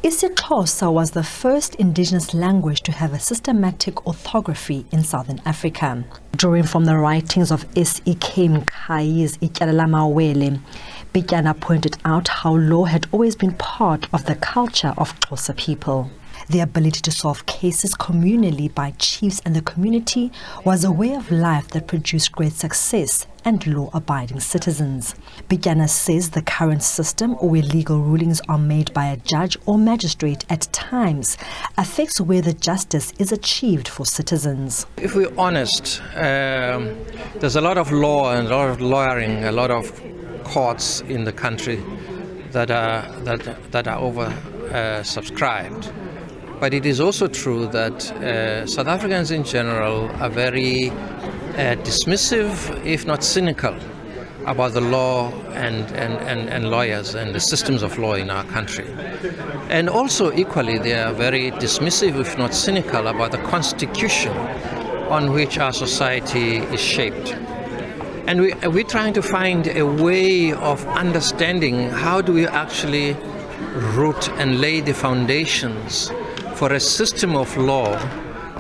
isiXhosa was the first indigenous language to have a systematic orthography in Southern Africa. Drawing from the writings of S.E.K. Mkhayi's Ityala Lamawele, Pityana pointed out how law had always been part of the culture of Xhosa people. The ability to solve cases communally by chiefs and the community was a way of life that produced great success and law-abiding citizens. Pityana says the current system, where legal rulings are made by a judge or magistrate at times, affects whether justice is achieved for citizens. If we're honest, there's a lot of law and a lot of lawyering, a lot of courts in the country that are oversubscribed. But it is also true that South Africans in general are very dismissive, if not cynical, about the law and lawyers and the systems of law in our country. And also equally, they are very dismissive, if not cynical, about the constitution on which our society is shaped. And we're trying to find a way of understanding how do we actually root and lay the foundations for a system of law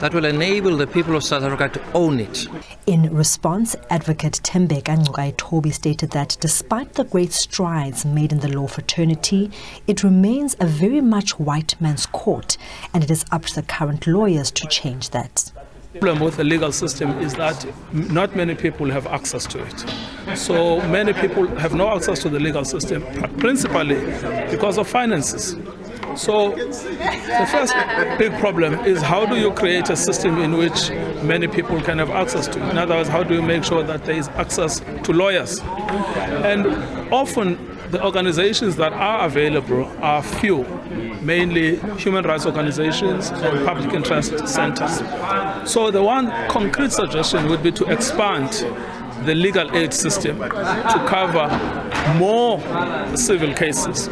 that will enable the people of South Africa to own it. In response, Advocate Thembeka Gqeberha stated that despite the great strides made in the law fraternity, it remains a very much white man's court, and it is up to the current lawyers to change that. The problem with the legal system is that not many people have access to it. So many people have no access to the legal system, principally because of finances. So the first big problem is how do you create a system in which many people can have access to? In other words, how do you make sure that there is access to lawyers? And often the organizations that are available are few, mainly human rights organizations and public interest centers. So the one concrete suggestion would be to expand the legal aid system to cover more civil cases.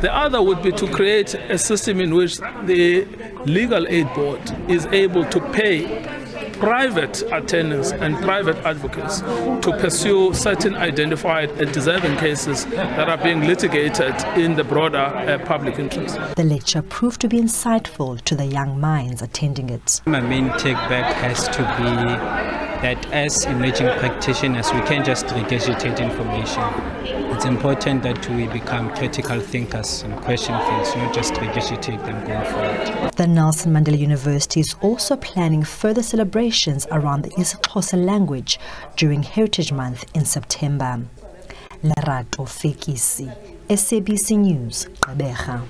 The other would be to create a system in which the legal aid board is able to pay private attorneys and private advocates to pursue certain identified and deserving cases that are being litigated in the broader public interest. The lecture proved to be insightful to the young minds attending it. My main take back has to be that as emerging practitioners, we can't just regurgitate information. It's important that we become critical thinkers and question things, not just regurgitate them going forward. The Nelson Mandela University is also planning further celebrations around the isiXhosa language during Heritage Month in September. Lerato Fekisi, SABC News, Gqeberha.